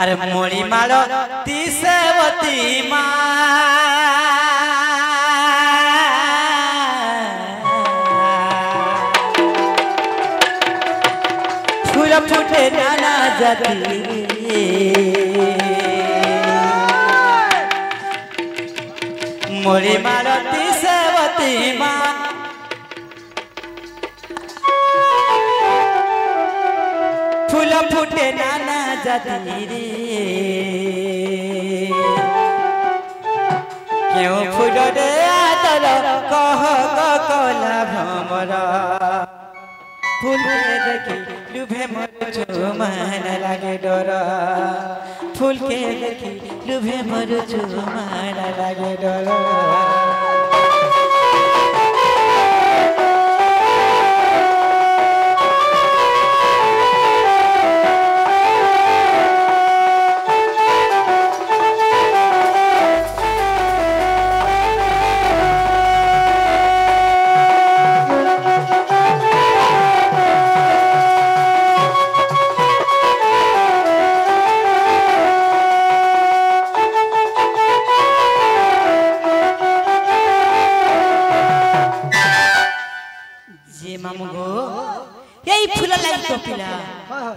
अरे मोड़ी मारो तीसवती माँ फूल फूटे नाना जाती मोड़ी मारो तीसवती माँ फूल फूटे नाना जाती रे क्यों फूल रे आदर कह कला भ्रमर फूल के देखी लुभे मरुचु मन लागे डर फूल के देखी लुभे मरुचु मन लागे डर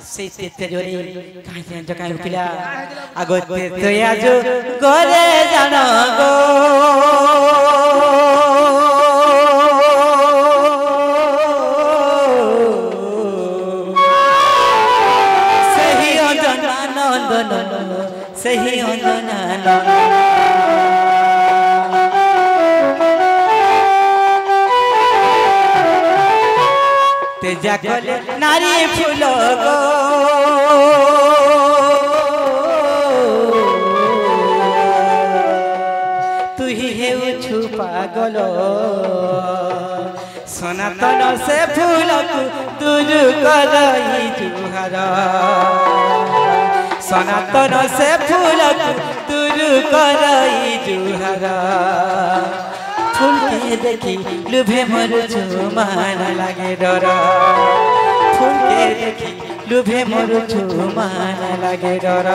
से ते जोरी काहे जकाय पिला आगो ते आजो गरे जानो गो सही अंजना नंदन सही अंजना जागल नारी फूल गो तू ही है पागल सनातन से फूल तुझ करई जुहार सनातन से फूल तुझ करई जुहार फूल के देखी लुभे मरुचु मान लागे डर फूल के देखी लुभे मरुचु मान लागे डर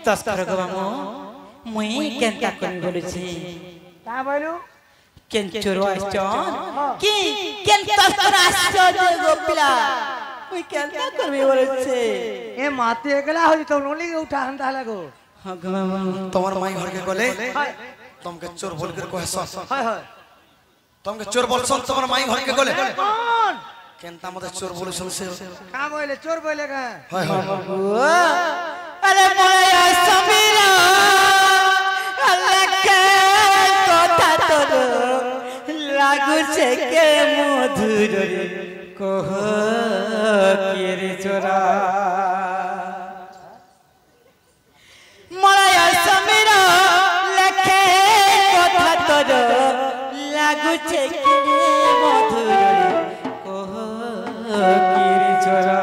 तस्कर गो मामो मुई केनता कोनी बोलुछि का बोलु केन चोरो आछन की केन तस्कर आछो जे गोपिला मुई केनता करबे बोलुछि ए माते एकला होई तो नोली के उठा हंदा लागो हां गो मामो तोमर माई घर के गले तुमके चोर बोल कर कहस हाय हाय तुमके चोर बोलसन तोमर माई घर के गले कौन केनता मते चोर बोलसन से का बोले चोर बोले का हाय हाय अरे मोया समीरा अल्लाह के कथा तोर लागु छे के मधुर कह के रे चोरा मोया समीरा लखे कथा तोर लागु छे के मधुर कह के रे चोरा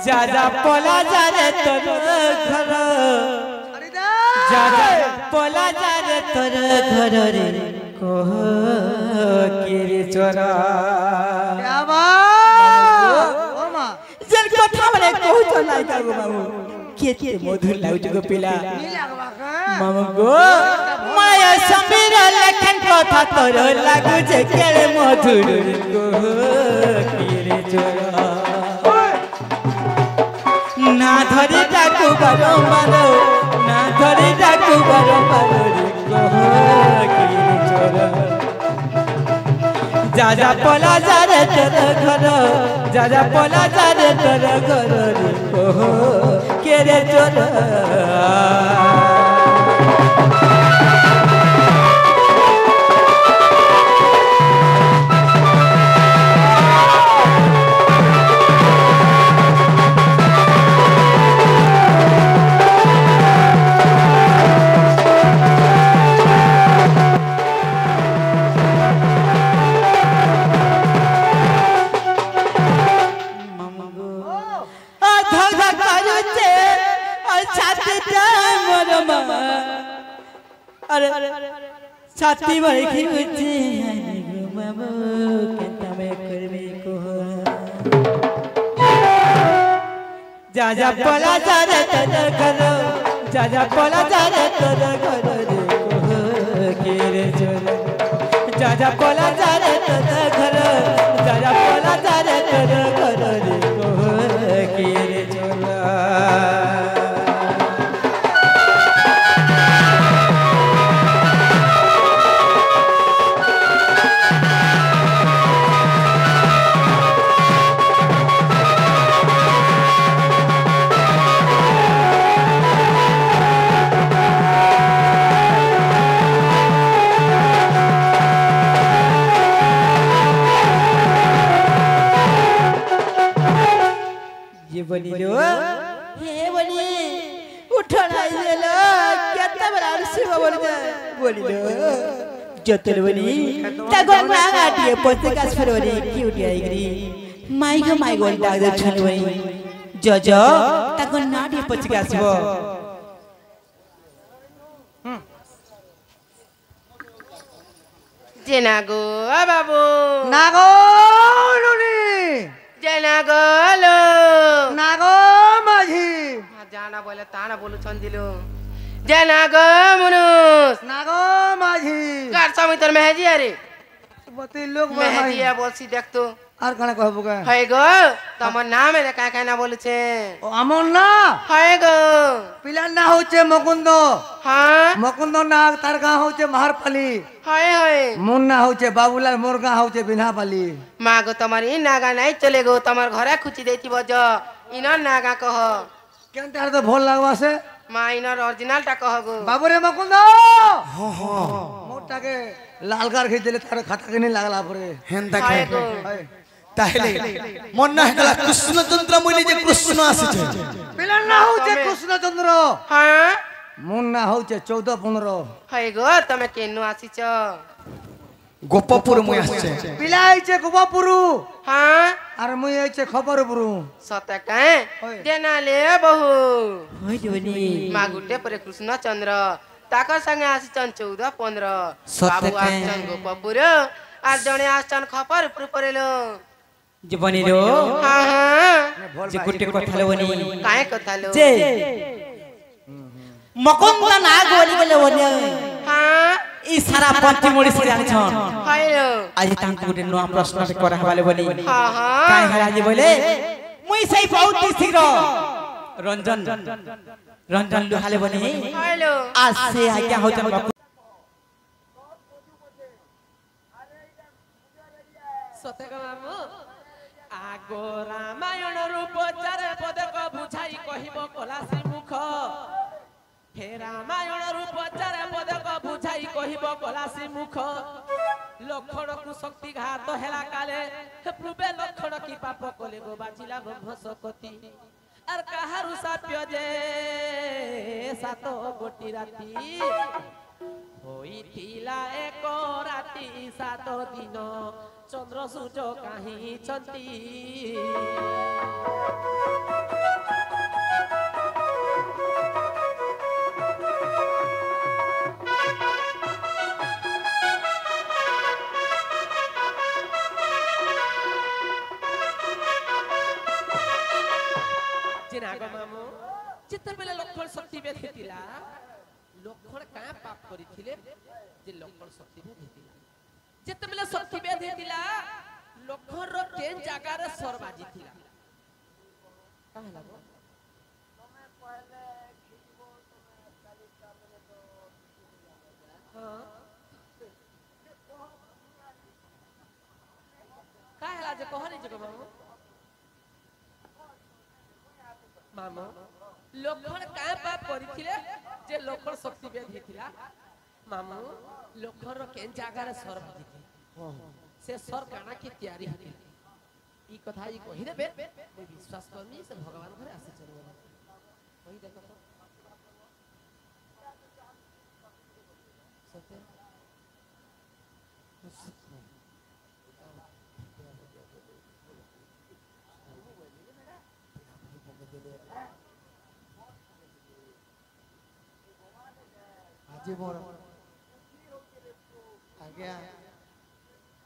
जा जा पोला जा रे तोर घर जा जा पोला जा रे तोर घर रे कह के रे चोरा क्या बा ओ मां जल कथा मने कहू तो नाही का गो बाबू के मधुर लाउच गो पिला नी लागबा का मामा गो माया समीर लखन कथा तोर लागु छे केले मधुर कह के रे चोरा ना धरे डाकू बारो मारो ना धरे डाकू बारो मारो रे कह के रे चोरा जा जा पोला जा रे तोर घर जा जा पोला जा रे तोर घर रे कह के रे चोरा धक धक करूचे और छातीटा मोर माँ अरे छाती भर खिलुचे अरे गो बाबू केता में करबे को जा जा पला जा रे तर घर जा जा पला जा रे तर घर रे को के रे चोर जा जा पला जा रे तर घर जा जा पला जा रे तर घर रे को के रे चोर बोलिलो हे बोली उठना इलेलो केता बरा शिव बोलिलो जतल बोली तगो नागाटिए पत्रिकास फरवरी क्यूटी आइग्री माइगो माइगो डाक्टर छन बोली जजो तगो नाटिए पत्रिकास हो जेनागो बाबू नागो नुनी जेनागो लो नागो माझी जाना बोले ताना बोलू छंदिलो जेनागो मुनुस नागो माझी कार समितर मेहजी अरे बती लोग मेहजिया बोलसी देख तो আর কানে কহবো কে है गो তোমার নাম এর কায় কায় না বলেছে ও আমন না হয় গো পিলার না হচ্ছে মুকুন্দ হ্যাঁ মুকুন্দ না তার গাঁ হচ্ছে মাহারপালি হয় হয় মুন না হচ্ছে বাবুলাল মোর গাঁ হচ্ছে বিনাপালি মা গো তোমার ই নাগা নাই চলে গো তোমার ঘরে খুচি দেইতি বজ ইনর নাগা কহ কেন তার তো ভল লাগবা সে মা ইনর অরিজিনালটা কহ গো বাবুরে মুকুন্দ মোরটাকে লালকার খেয়ে দিলে তার খাতা কিনে লাগলা পরে হেন্দা হয় গো তাহলে মন না হলা কৃষ্ণচন্দ্র মইলে যে কৃষ্ণ আসিছে পিলার না হচ্ছে কৃষ্ণচন্দ্র হ্যাঁ মুন না হচ্ছে 14-15 হয় গো তুমি কেনু আসিছ গোপপুর মই আসছে পিলা হইছে গোপাপুরু হ্যাঁ আর মুই হইছে খবরপুরু সতে কায় দেনালে বহু হই বলি মা গুটে পরে কৃষ্ণচন্দ্র তাক সঙ্গে আসিছন 14-15 সতে বাবু কায় আসছন গোপপুর আর জনে আসছন খবরপুর পরেলো যে বনিলো হ্যাঁ হ্যাঁ যে গুটে কথা বনি কায় কথা লো যে মকন্দ না গলি গলে বনি হ্যাঁ ই সারা পঞ্চম ওড়িশা জানছন হাইলো আজ তাঙ্কু গুটে নয়া প্রশ্ন করা হবালে বনি হ্যাঁ হ্যাঁ কাই হারা যে বলে মুই সেই বহুত শীঘ্র রঞ্জন রঞ্জন লুহালে বনি হাইলো আজ সে আজ্ঞা হইতন বাপু সতেকা মামু আগো রামায়ণ রূপ চারে পদক বুঝাই কহিব কলাসী মুখ হে রামায়ণ রূপ চারে পদক বুঝাই কহিব কলাসী মুখ লক্ষণকু শক্তি ঘাত হেলা কালে পূর্বে লক্ষণ কি পাপ কলে গো বাঁচিলা ব্রহ্মশকতি আর কাহারু সাপ্য যে সাত গোটি রাতি হইতিলা এক রাতি সাত দিন চন্দ্র সূর্য কাহিঁচন্তি মামু যেତେବେଳେ লক্ষণ শক্তি বেঁধেଥିଲା লক্ষণ কাঁ পাপ করিଥିଲେ যে লক্ষণ শক্তি বেঁধেଥିଲା যেତେବେଳେ শক্তি বেঁধেଥିଲା লক্ষণର କେନ୍ ଜାଗାରେ ସର ବାଜିଥିଲା କାଁ ହେଲା ଗো କାଁ ହେଲା ଯେ କହନି ଯେ ମାମୁ ମାମୁ লক্ষণ কাঁ পাপ করিଥିଲେ যে লক্ষণ শক্তি বেঁধেଥିଲା মামু লক্ষণର କେନ୍ ଜାଗାରେ ସର ବାଜିଥିଲା से सर काना की तैयारी हती ई कथा ई कहि देबे मैं विश्वास करनी से भगवान घरे आसे चलबे कहि देखो तो सत्य ଆଜି ମୋର ଆଜ୍ଞା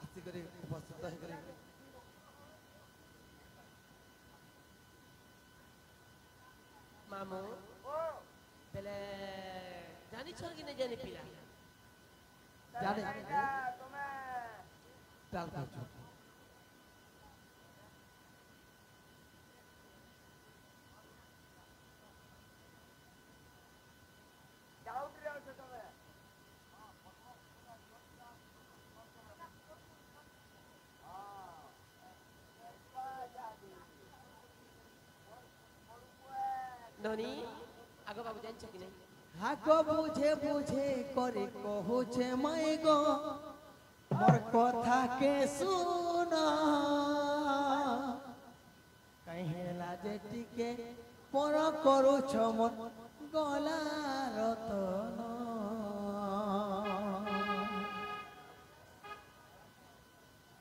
ଆସିକରି ଉପସ୍ଥିତ ହେଇକରି ମାମୁ ବେଲେ ଜାଣିଛ କି ନାଇଁ ଜାଣି ପିଲା ଜାଣେ ଚାଲ କରୁଛୁ ননি আগো বাবু জানিছ কি নাই হাক বুঝে বুঝে করে কহুছে মাই গো মোর কথা কে শুন কহেলা যে টিকে পর করুছ মন গলা রতন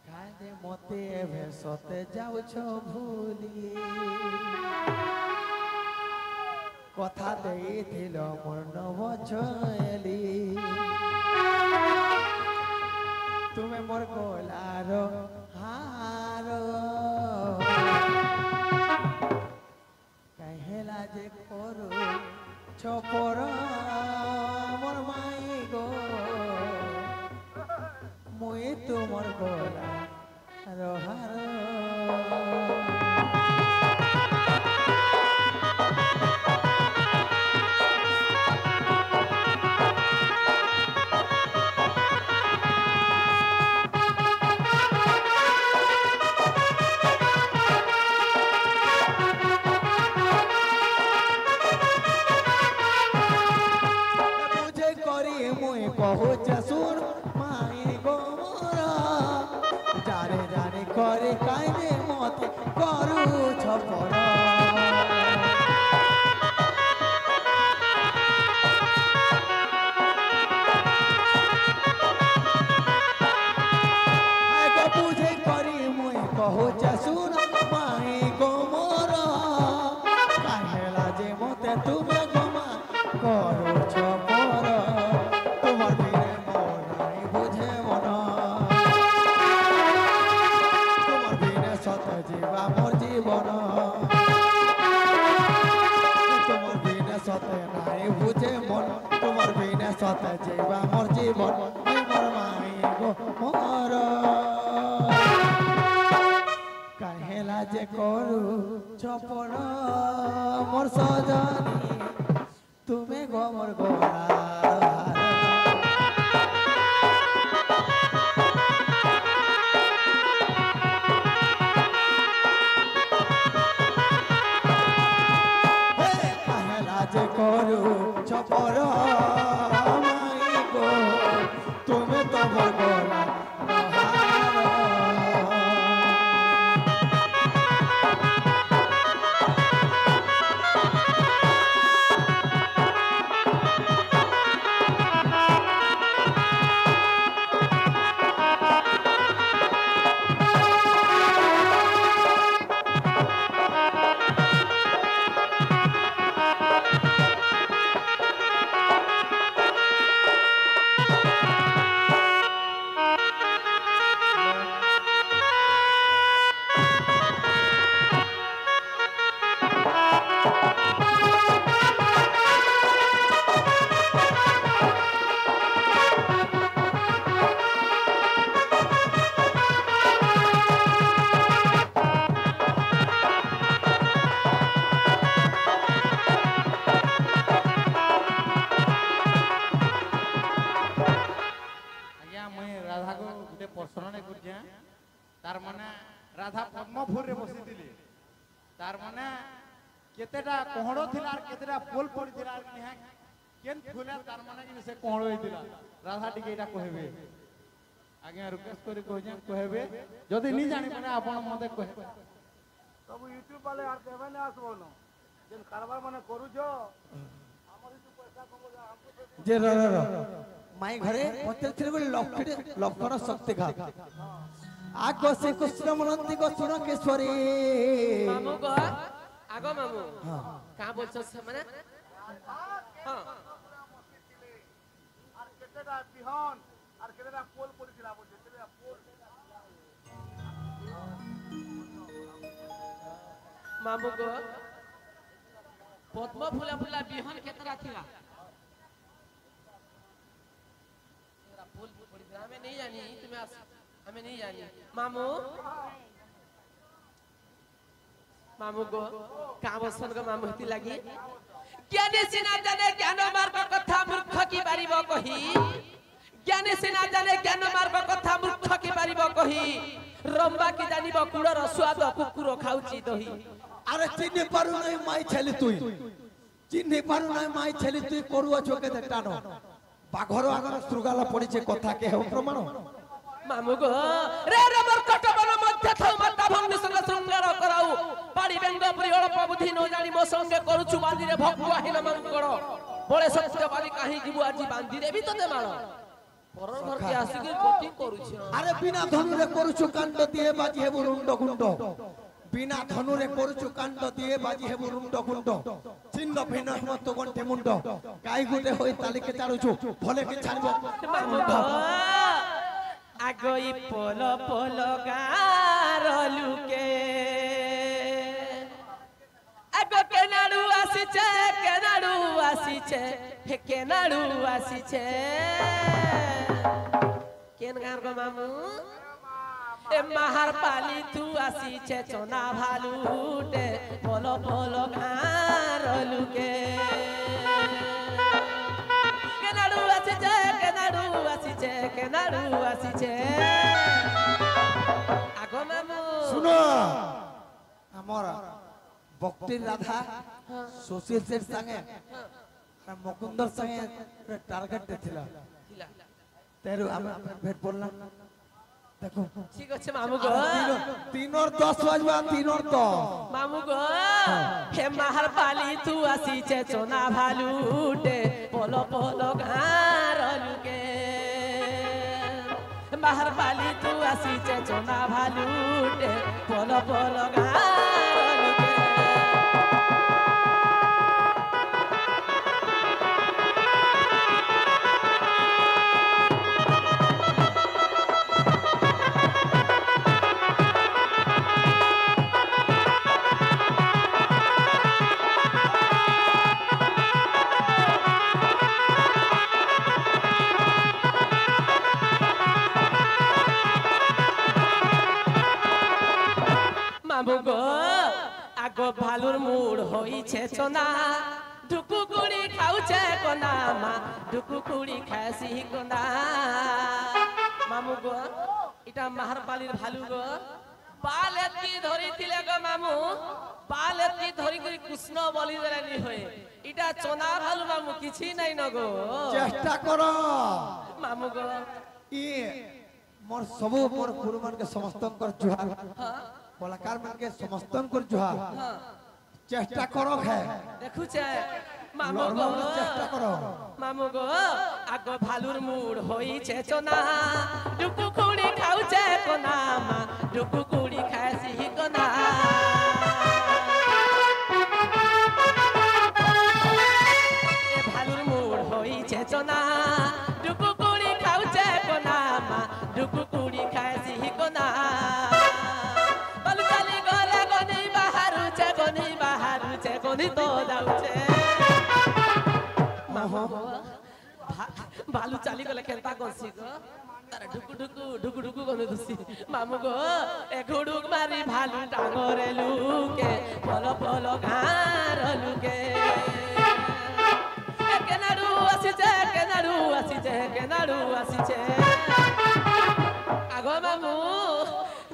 কাজে মতে ভেসতে যাউছ ভুলি কথা ଦେଇଥିଲ ମନ ବଛଲି ତୁମେ ମୋର ଗଲାର ହାର କାହେଲା ଯେ କରୁ ଛପର ମୋର ମାଇ ଗো ମୁଇ ତୁମର ଗଲାର ହାର কহুছ শুন মাই গোমর জানে জানে করে কাইনে মতে করুছ পর বুঝে করি মুই কহুছ শুন মাই গোমর কাহেলা যে মতে তুমি গমা করুছ পর তোমার বিনে মন নাই বুঝে মন তোমার বিনে সত জীবা মোর জীবন তোমার বিনে সত নাই বুঝে মন তোমার বিনে সত জীবা মোর জীবন মোর মাই গো মোর কাহেলা যে করু চপর মোর সজনী তুমি গো মোর গোলা যে করু চপর মাই গো তুমি তো মোর গোলা तार माने राधा पद्मफूल रे बसिथिले तार माने केतेटा कोहड़ो थिला और केतेटा फूल पड़िथिला और निहा केन फूला तार माने कि से कोहड़ो हेतिला राधा टिके एटा कहबे आगे रिक्वेस्ट करी कहबे जदी नी जानि माने आपण मते कहे सब यूट्यूब वाले आर देबे ना आसबो न जेन कारबार माने करू जो हमर तू पैसा कमो जा हमको जे र माई घरे पत्थर थिले बोले लक्षर शक्ति खा आगो से कृष्ण मनंती को सुनो केश्वरी मामू को आगो मामू हां का बोलछ से माने हां কেতেটা বিহন আর কেতেটা পোল পড়িছিলা বলছে কেতেটা পোল মামু গো পদ্ম ফুলা ফুলা বিহন কেতরা থিলা এরা ফুল পড়িছিলা আমি नहीं জানি তুমি আস আমি नहीं জানি মামু মামু গো কাবসন গো মামু হতি লাগি জ্ঞানী সিনা জানে জ্ঞান মার্গ কথা মূর্খ কি পারিব কহি জ্ঞানী সিনা জানে জ্ঞান মার্গ কথা মূর্খ কি পারিব কহি রম্বা কি জানিব কুড়র স্বাদ কুকুর খাউচি দহি আরে চিনি পারু নাই মাই ছেলে তুই চিনি পারু নাই মাই ছেলে তুই করুয়া চোখে টানো বাঘর আগর শ্রুগালা পড়িছে কথা কে হেউ প্রমাণ মামু গো রে রে মোর কটবন মধ্যে থাও মাতা ভঙ্গি সঙ্গে শৃঙ্গার করাও পাড়ি বেঙ্গ পুরি অল্প বুদ্ধি ন জানি মো সঙ্গে করুছু বান্দিরে ভক্ত আহিল মঙ্গল বড়ে সত্যবাদী কাহি জিবু আজি বান্দিরে ভি তোতে মাল পরর ঘর কে আসিকি কোটিং করুছি আরে বিনা ধনুরে করুছু কাণ্ড দিয়ে বাজি হেবু রুন্ড গুন্ড বিনা ধনুরে করুছু কাণ্ড দিয়ে বাজি হেবু রুন্ড গুন্ড চিহ্ন ভিন্ন হিমন্ত গণ্ঠে মুন্ড গাই গুটে হই তালিকে চাড়ুছু ভলে কি ছাড়ব মামু গো আগই পল পল গার লুকে আগ কেনাড়ু আসিছে হে কেনাড়ু আসিছে কেন গার গো মামু এ মাহার পালি তু আসিছে চনা ভালুটে পল পল গার লুকে কেনাড়ু আসিছে কেনাড়ু আসিছে আগো মামু শুনো আমার ভক্তির রাধা সুশীল সের সঙ্গে আর মুকুন্দর সঙ্গে টার্গেট ছিল তেরু আমি ভেট বললাম দেখো ঠিক আছে মামু গো তিনর 10 বাজবা তিনর 10 মামু গো হে মাহার পালি তু আসিছে চনা ভালুটে পল পল ঘার লুকে মাহার পালি তু আসিছে চনা ভালুটে পল পল ঘার লুকে মামু গো আগো ভালুর মুড় হইছে চনা ঢুকু কুড়ি খাউছে কোনা মা ঢুকু কুড়ি খাসি কোনা মামু গো এটা মাহার পালির ভালু গো পাল এতি ধরিছিলে গো মামু পাল এতি ধরি করি কৃষ্ণ বলি দেলানি হয়ে এটা চনা ভালু মামু কিছু নাই ন গো চেষ্টা করো মামু গো ই মোর সবু মোর গুরুমানকে সমস্তঙ্কর জুহার কলাকার মানকে সমস্তঙ্কর জুহার চেষ্টা করো হে দেখুছে মামু গো চেষ্টা করো মামু গো আগো ভালুর মুড় হইছে চনা ডুকু কুড়ি খাউছে কোনা মা ডুকু কুড়ি খাসি কোনা এ ভালুর মুড় হইছে চনা ডুকু কুড়ি খাউছে কোনা মা ডুকু কুড়ি খাসি কোনা বালু চালি গলে গনি বাহারুছে গনি তো যাউছে মামু গো ভালু চালি গলে কেনতা করছি গো তার ঢুকু ঢুকু গনে দুসি মামু গো এ ঘুড়ুক মারি ভালু ডাঙরে লুকে পল পল ঘার লুকে কেনাড়ু আসিছে আগো মামু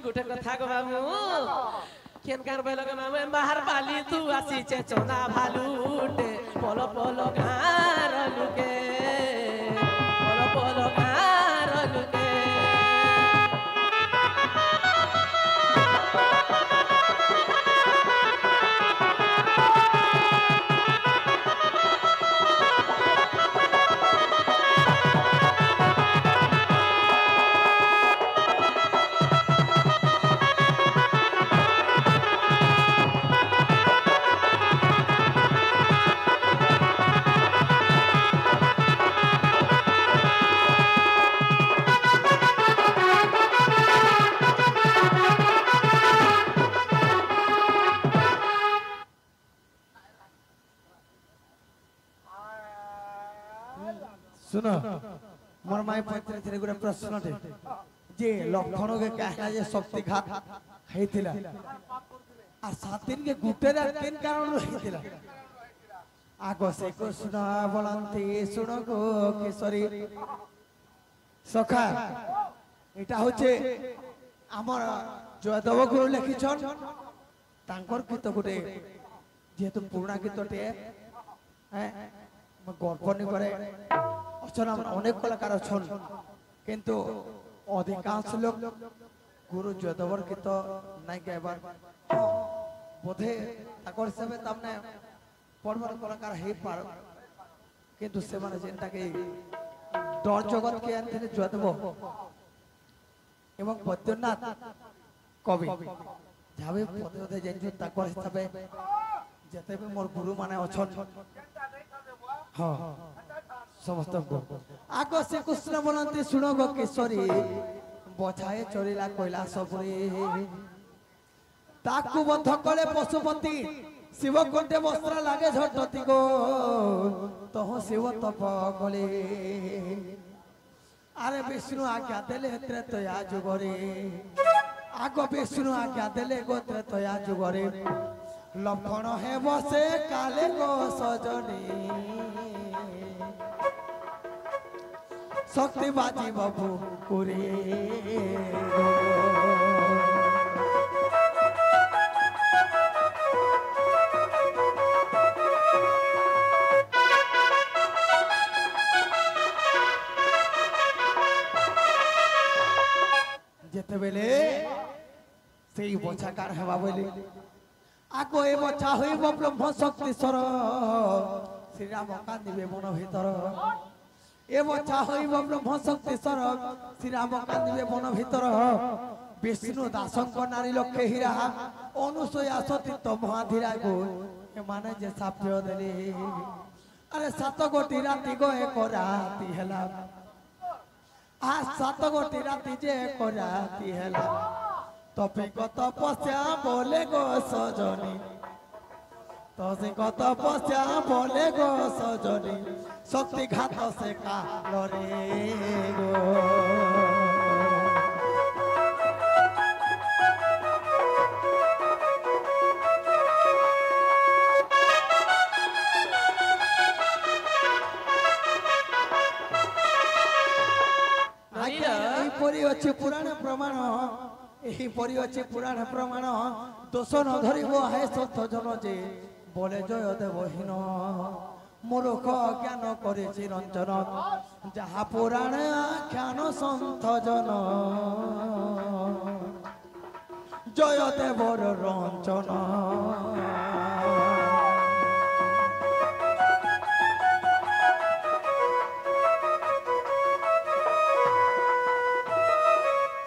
গোটে কথা গো মামু কেন কার বেল গো মামু বাহার পালি তু আসিছে চনা ভালুটে পল পল ঘার লুকে পল পল ঘার লুকে सुनो मोर माई पत्र थे गोटे प्रश्न टे जे लक्षण के कहला जे शक्ति घात हेतिला आ 7 दिन के गुटे रा 3 कारण हेतिला आगो से कृष्ण बोलंती सुनो गो किशोरी सखा एटा होचे हमर जयदेव गुरु लिखिछन तांकर गीत गोटे जेहेतु पुराना गीत टे हैं मैं गल्प नहीं करे अचन अनेक कलाकार अच्छन किंतु अधिकांश लोग गुरु जयदेवर गीत नहीं गाइबार बोधे ताकर हिसाब से बड़ बड़ कलाकार हे पार किंतु से माने जेंटा के डर जगत के आनते जयदेव एवं बैद्यनाथ कवि जाबे पदे पदे जेंजु ताकर हिसाब जते भी मोर गुरु माने अछन हां समस्त को आगो से कृष्ण बोलंती सुनो गो किशोरी बछाए चोरीला कैलासपुरी ताकू बंध कले पशुपति शिव कंठे वस्त्र लागे झटती गो तह शिव तप कले अरे विष्णु आज्ञा देले त्रेतया जुगरे आगो विष्णु आज्ञा देले गो त्रेतया जुगरे लक्षण है बसे काले गो सजनी शक्ति बाजी बाबू कुरे जेते बेले से बचाकार हेबा बोली आगो ए बचा होइब ब्रह्म शक्तिश्वर श्री राम कांदिबे मन भीतर ए बचा होइब ब्रह्म शक्तिश्वर श्री राम कांदिबे मन भीतर विष्णु दासंक नारी लक्ष्य हीरा अनुसया सती तो महाधीरा गो ए माने जे साप्य देले अरे 7 गोटी राती गो एक राती हला आ 7 गोटी राती जे एक राती हला तपे कत पस्या बोले गो सजनी तसे कत पस्या बोले गो सजनी शक्ति घात से का लरे गो परी अच्छे पुराण प्रमाण यही परी अच्छे पुराण प्रमाण दोष न धरिब है सत जन जे बोले जय देवहीन मूर्ख ज्ञान करे चिरंजन जहा पुराण आख्यान सन्थ जन जय देवर रंजन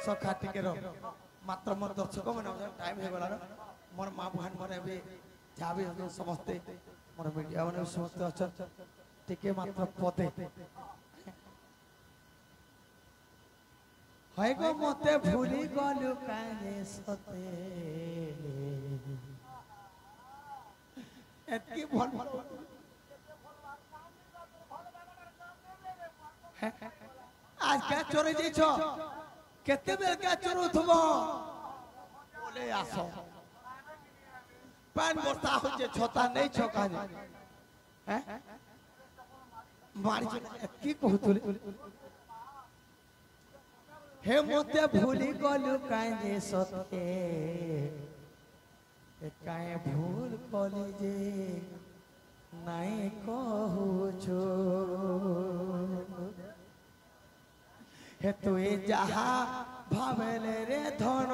सखा टिके मात्र मोर दर्शक मैंने टाइम हो गला मोर माँ बहन मैंने भी जहाँ भी समस्ते मोर मीडिया मैंने समस्ते अच्छा टिके मात्र पदे है गो मते भूली गलु काहे सते एतकी भल आज क्या चोरी जाइछो केते बेल क्या चोरू थबो बोले आसो पान बरसा हो जे छोता नहीं छोका हैं मारी की कहतुले हे मोते भूली गलु काहे सते काहे भूल कली जे नहीं कहू छो हे तुए जहा भावेले रे धन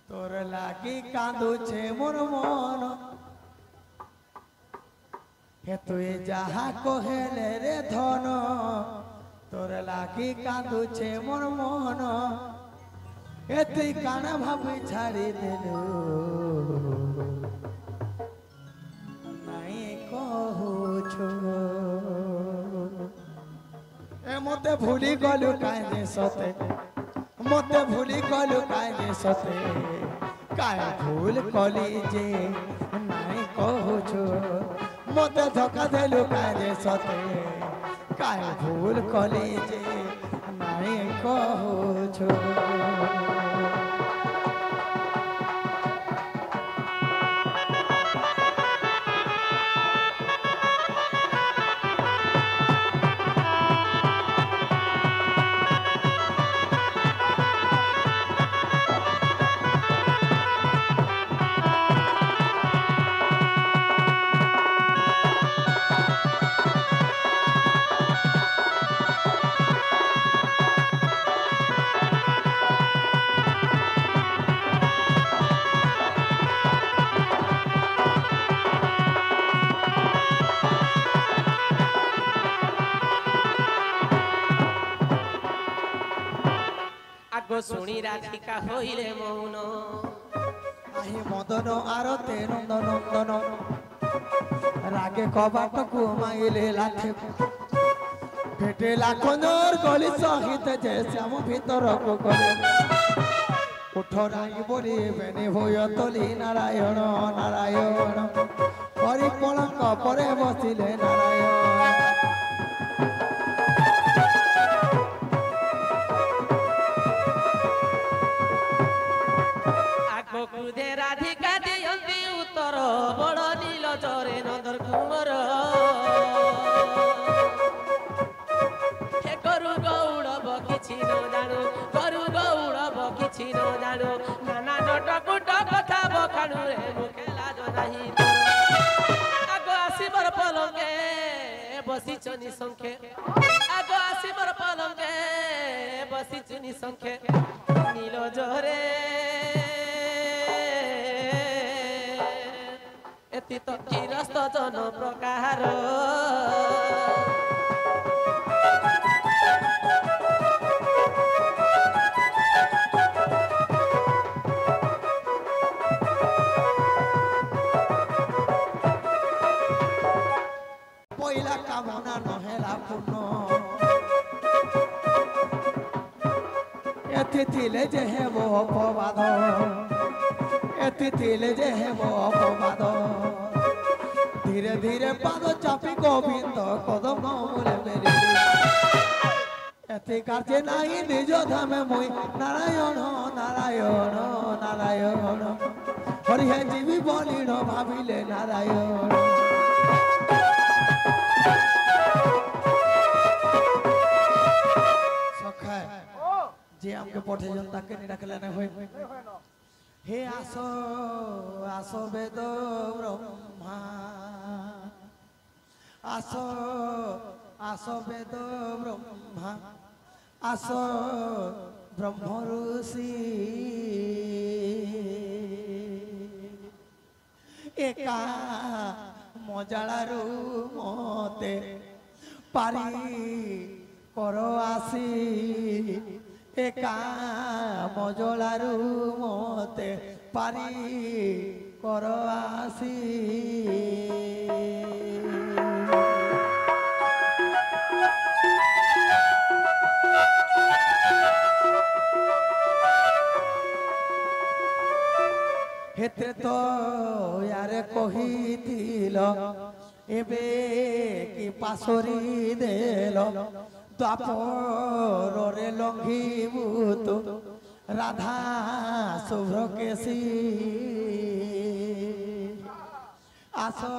तोर लागी कांदू छे मोर मन हे तुए जहा कहेले रे धन तोर लागी कांदू छे मोर मन हे तुई काना भाभी छाड़ी देलु नहीं कहू छो मते भूली गलु काहे सते मते भूली गलु काहे सते काहे भूल कली जे नहीं कहू छो मते धोखा देलु काहे सते काय भूल कली जे नहीं कहूछु आगो सुनी राधिका होइले मौन आही मदन आरते नंदन नंदन रागे कबाट को माइले लाथे भेटे लाखनर गली सहित जे श्याम भीतर को करे उठराई बोली बेने होय तली नारायण नारायण हरि कलंक परे बसिले नारायण क्रोधे राधिका दियंती उत्तर बड़ नील चरे नंदर कुंवर हे गरु गौड़ब किछि न जानु गरु गौड़ब किछि न जानु नाना नटकुट कथा बखानु रे मुखे लाज नाही आगो आसीबर पलंगे बसिछ निसंखे आगो आसीबर पलंगे बसिछ निसंखे नील जरे तो चिरस्त जन प्रकार पहिला कामना नहेला पूर्ण एथि थिले जे हेबो अपवाद एथि थिले जे हेबो अपवाद धीरे धीरे पाद चापी गोविंद कदम मूले मेरी एथि कार्य नाही निज धामे मुई नारायण नारायण नारायण हरि हे जीवी बलिण भाविले नारायण सखा जे हमके पठे जनता के निरखले न होय हे आसो आसो वेद ब्रह्मा आसो आसो वेद ब्रह्मा आसो ब्रह्म ऋषि एका मजाळारू मते पारी करो आसी एका मजलारू मते पारी करो आसी हेते तो यारे कहिथिल एबे कि पासरी देल द्वापर रे लंघिबु तो राधा शुभ्र केसी आसो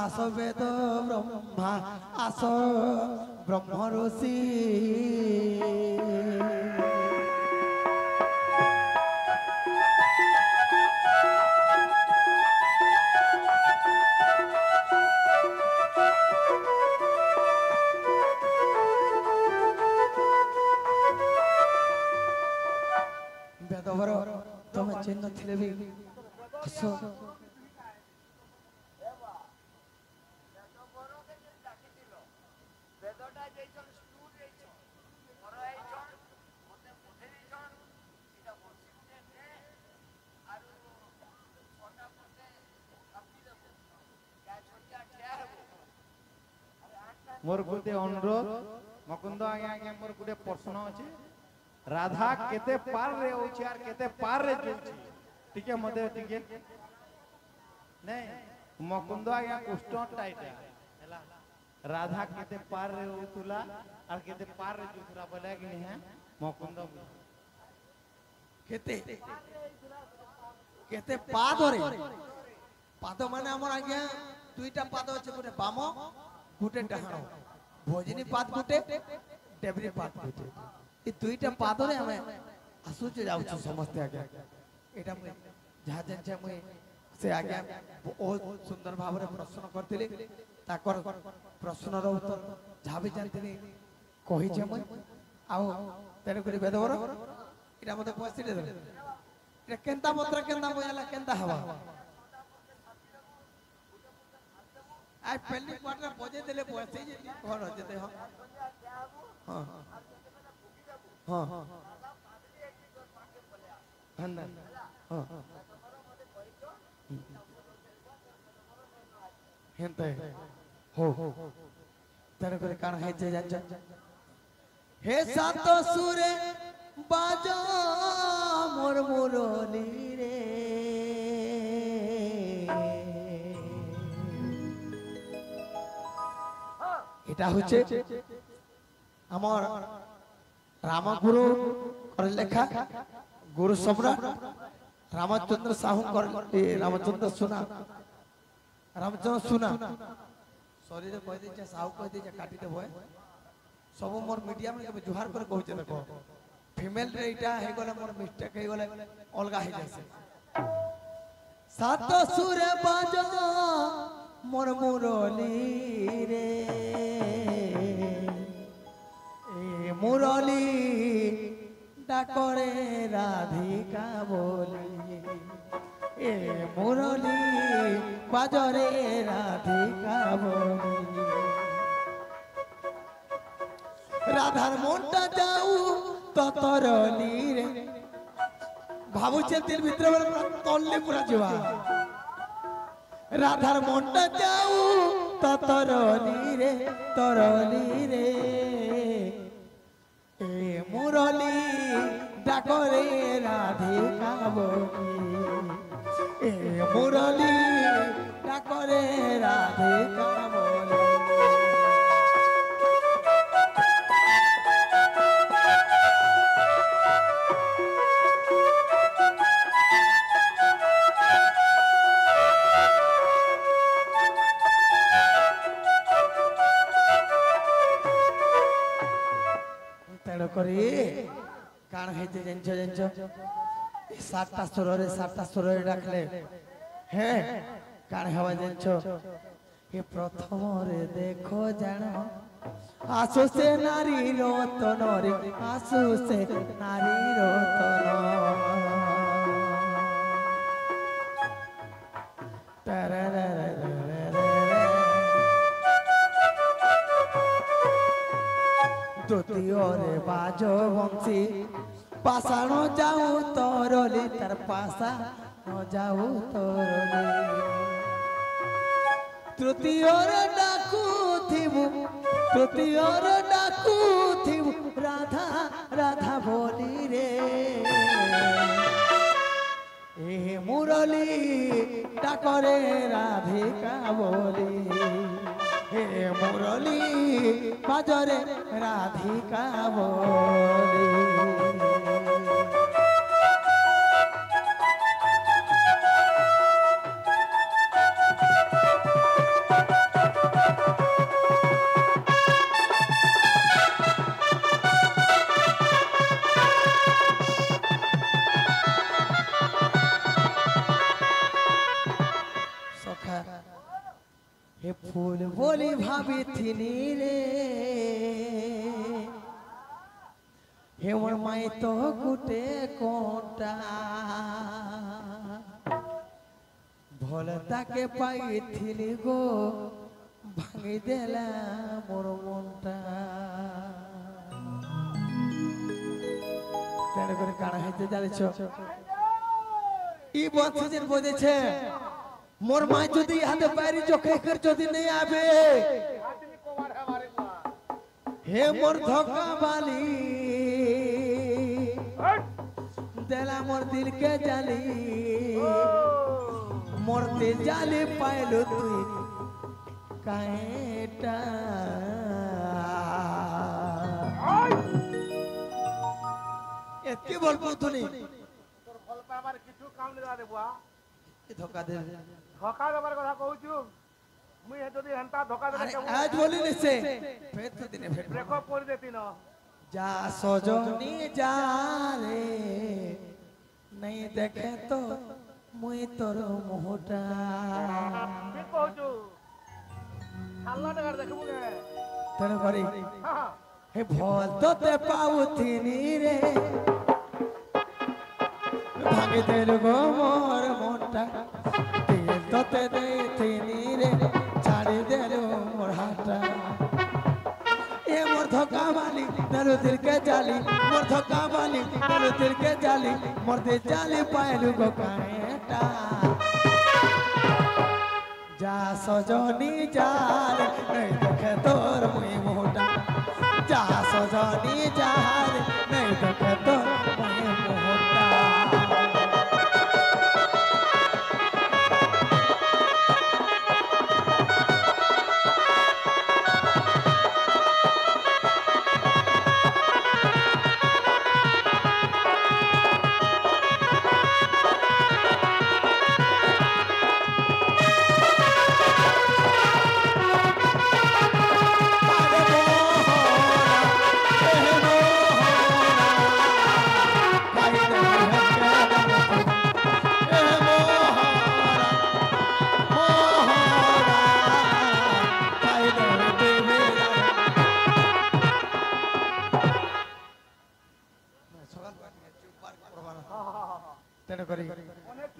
आसो वेद ब्रह्मा आसो ब्रह्म ऋषि तुम्हें चिन्ह थिले भी आसो मोर गुटे अनुरोध मकुंद आज्ञा आज्ञा मोर गुटे प्रश्न अछि राधा केते पार रे होछि आर केते पार रे जोछि टिके मते टिके नहीं मकुंद आज्ञा कुष्ठ टाइटा हैला রাধা কেতে পার রে উতুলা আর কেতে পার রে জুতুলা বলে কি হ্যাঁ মকুন্দ কেতে কেতে পা ধরে পাদ মানে আমার আজ্ঞা দুইটা পাদ আছে গোটে বাম গোটে ডাহাণ ভোজনী পাদ গোটে ডেবরি পাদ গোটে এই দুইটা পাদরে আমি আসুছে যাଉଛୁ ସମସ୍ତେ ଆଜ୍ଞା ଏଇଟା ମୁଁ ଯାହା ଜାଣିଛେ ମୁଇଁ ସେ ଆଜ୍ଞା ବହୁତ ସୁନ୍ଦର ଭାବରେ ପ୍ରଶ୍ନ କରିଥିଲି ତାଙ୍କର ପ୍ରଶ୍ନର ଉତ୍ତର ଯାହା ବି ଜାଣିଥିଲି କହିଛେ ମୁଇଁ ଆଉ ତେଣୁକରି ବେଦବର ଏଇଟା ମୋତେ ପଇସାଟେ ଦେବେ ଏଇଟା କେନ୍ତା ପତ୍ର କେନ୍ତା ବଜାଲା କେନ୍ତା ହବା ଆଇ ପେଲି ପାଟରେ ବଜେଇ ଦେଲେ ବସେଇ ଯେ ଘର ଯେତେ ହଁ ହଁ ହଁ ହଁ হ্যাঁ হেনতে হো তেন করে কান হইছে জানছ হে সাত সুরে বাজ মোর মুরলি রে এটা হচ্ছে আমার রামগুরু লেখা गुरु सम्राट रामचंद्र साहू रामचंद्र सुना रामचंद्र सुना सॉरी रे कह दे साहू कह दे काटी दे भय सब मोर मीडिया में जुहार कर कहूचे देखो फीमेल रे इटा हे गले मोर मिस्टेक हे गले अलगा हे जासे सात सुरे बाजो मोर मुरली रे ए मुरली ডাকরে রাধিকা বলি এ মুরলি বাজরে রাধিকা বলি রাধার মনটা যাও ততরলি রে ভাবুছে দিল ভিতরে তললে পুরা যাওয়া রাধার মনটা যাও ততরলি রে তরলি রে মুরলি ডাকরে রাধিকা বলি এ মুরলি ডাকরে রাধিকা বলি করে কান হইতে জানছ জানছ সাতটা সুরে রাখলে হ্যাঁ কান হওয়া জানছ এ প্রথমরে দেখো জানো আসো সে নারী রতন রে আসো সে নারী রতন দ্বিতীয়রে বাজো বংশী পাশানো যাও তরলি তার পাশানো যাও তরলি তৃতীয়রে ডাকু থিবু রাধা রাধা বলি রে এ মুরলি ডাকরে রাধিকা বলি হে মুরলি বাজরে রাধিকা বলি हे फूल बोली भाभी थिनी रे हे मोर माई तो गुटे कोटा भोलता के पाई थिनी गो भांगी देला मोर मनटा तेरे करे काना हेते जानिछो ई बंसी जेन बोजेछे मोर माँ যদি হাতে বাইরে চোখে কর যদি नहीं आवे हे मोर धोखा वाली देला मोर दिल के जाली मोर ते जाली पाइलो तुई কাঁটা এতে বলবো তুমি তোর ভাল পাবার কিছু কাম নেই রে বুয়া ধোকা দে ধোকা দেবার কথা কହୁଛୁ মুই যদি হেন্তা ধোকা দেলে আজ বলি নিছে ফের তো দিনে ফের ব্রেকআপ করে দেতি না যা সজনী যা রে নাই দেখে তো মুই তোর মোহটা কি কହୁଛୁ খাল্লা টাকার দেখবো কে তেন করি হ্যাঁ হে ভল তোতে পাউথিনি রে ভাঙে দেল গো মোর মনটা তেল তোতে দেইথিনি রে ছাড়ি দেল মোর হাতটা এ মোর ধোকা বালি নেলু দিলকে জালি মোর ধোকা বালি নেলু দিলকে জালি মোর দে জালি পাইলু গো কাঁটা যা সজনী যা রে নাই দেখে তোর মুই মোহটা যা সজনী যা রে নাই দেখে তোর মুই মোহটা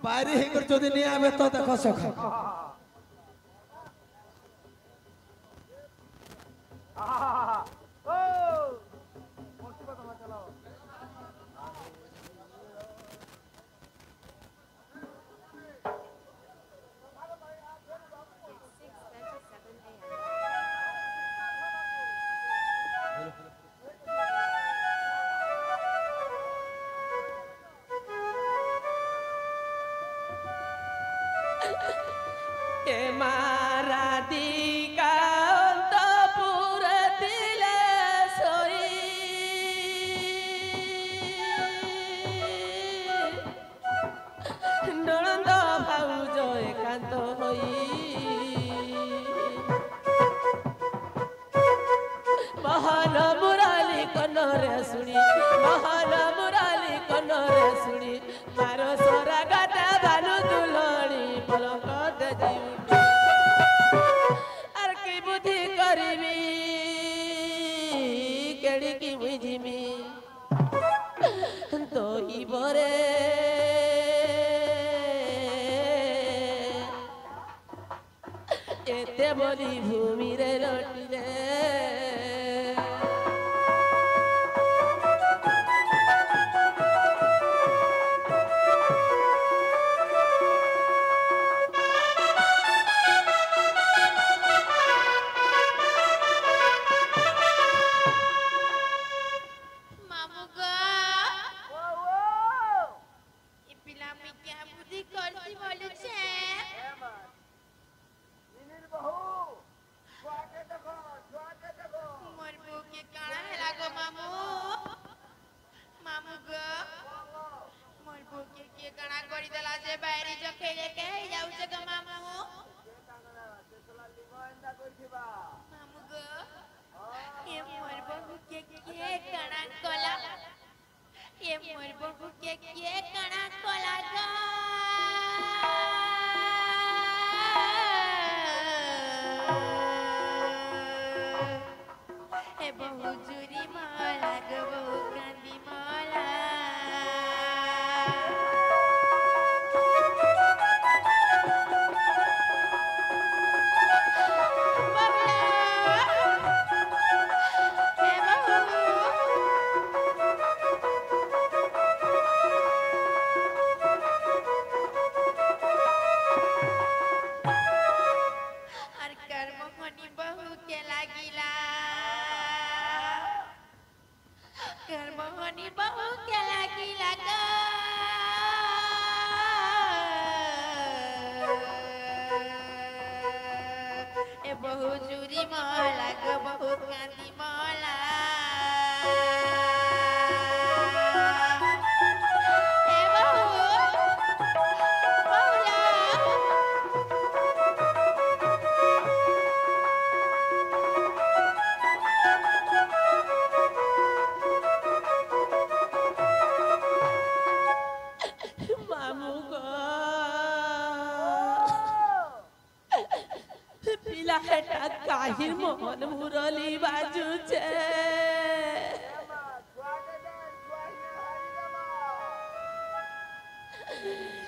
বাইরে হেকর যদি নিয়ে আবে তো দেখো সখা ও কোনটি কথা না চলো এ মারা দিকা অন্তপুর দিলে সই ননন্দ ভাউজ একান্ত হই মহান মুরালি কনরে শুনি মহান মুরালি কনরে শুনি তার সরা গাটা ভানু দুলনি পলক দেই আর কি বুদ্ধি করিবি কেড়ি কি বুঝিমি তোই বরে এতে বলি ভূমিরে লটিলে মামুগো এই পিলামি কে বুদ্ধি করছি বলেছে নিনির বহু ছোয়াকে দেখো कांदी मला ग बहुत कांदी मला ए बहू बहुला मामू गो पिला हेटा काही मोहन मुरली बाजूचे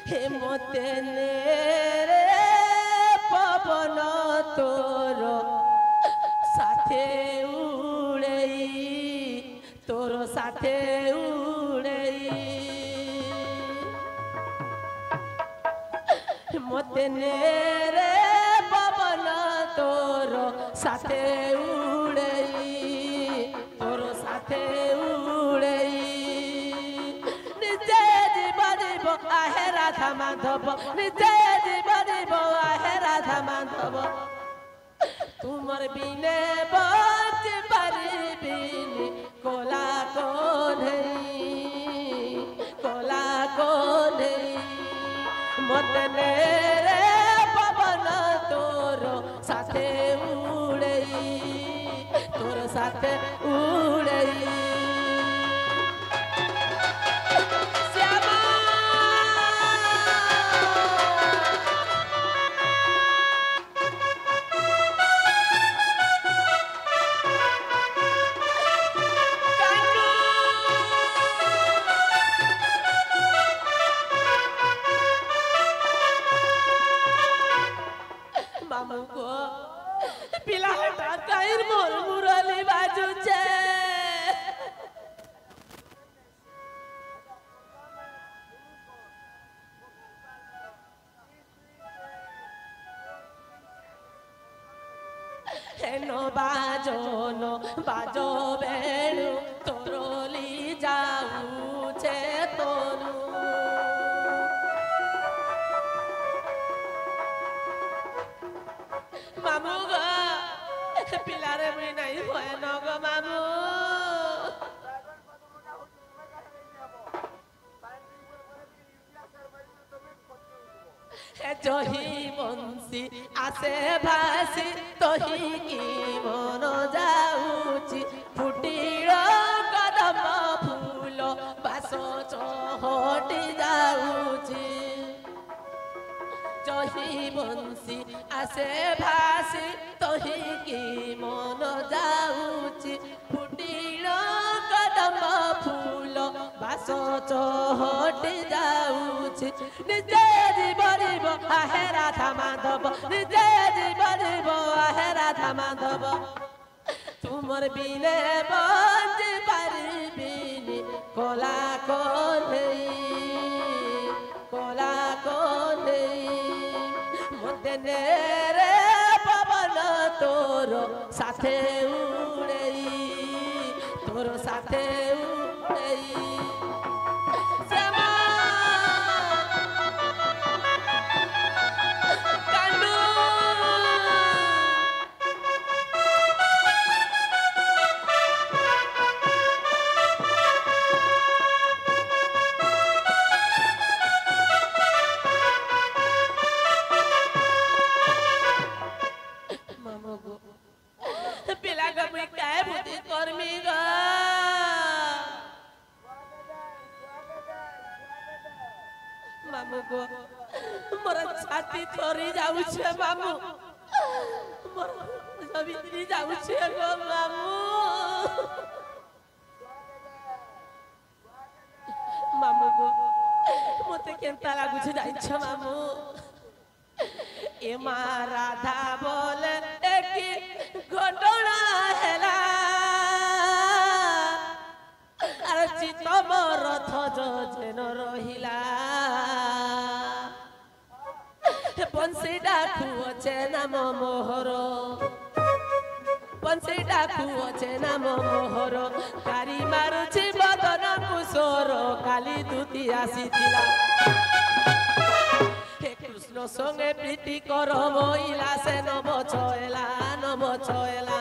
हे मोते रे पवन तोर साथे उड़ई तोर साथे उड़ई मोते रे पवन तोर साथे उड़ई तोर साथे उड़ई निजे जीव आहे राधा माधव निजे जीव आहे राधा माधव तुमर बिने बच पारिबिनी कोला कोन्हई मतने रे पवन तोर साथे उड़ई तोर साथे उड़ई श्यामा मामू को पिला हटा कायर मोर मुरली बाजू छे हेनो बाजो बेणु तोरली जाऊ छे तोरू मामू गो पिलारे मुई नहीं होए न गो मामू जही बंसी आसे भासी तही की मन जाऊची फुटीर कदम फूल बास चहटी जाऊची जही बंसी आसे भासी तही की मन जाऊची फुटीर कदम फूल बास चहटी जाऊची निजे जीव आहे राधा माधव निजे जीव आहे राधा माधव तुमर बिने बंज पारिबिनी कोला कोन्हई मते रे पवन तोर साथे उड़ई तोर साथे उड़ई श्यामा पिला का मुई काय बुद्धि कर्मी ग मामू को मोर छाती थरी जाऊ छे मामू मोर सभी जाऊ छे गो मामू मामू को मते केनता लागु छे जाई छ मामू ए मा राधा बोले एक घटना हेला अरे चित मोर थज जेन रहिला बंसी डाकू अचे नाम मोहर बंसी डाकू अचे नाम मोहर कारी मारुछि बदन कुसोर काली दूती आसीथिला कृष्ण संगे प्रीति कर मोइला से न बचला न নব ছয়লা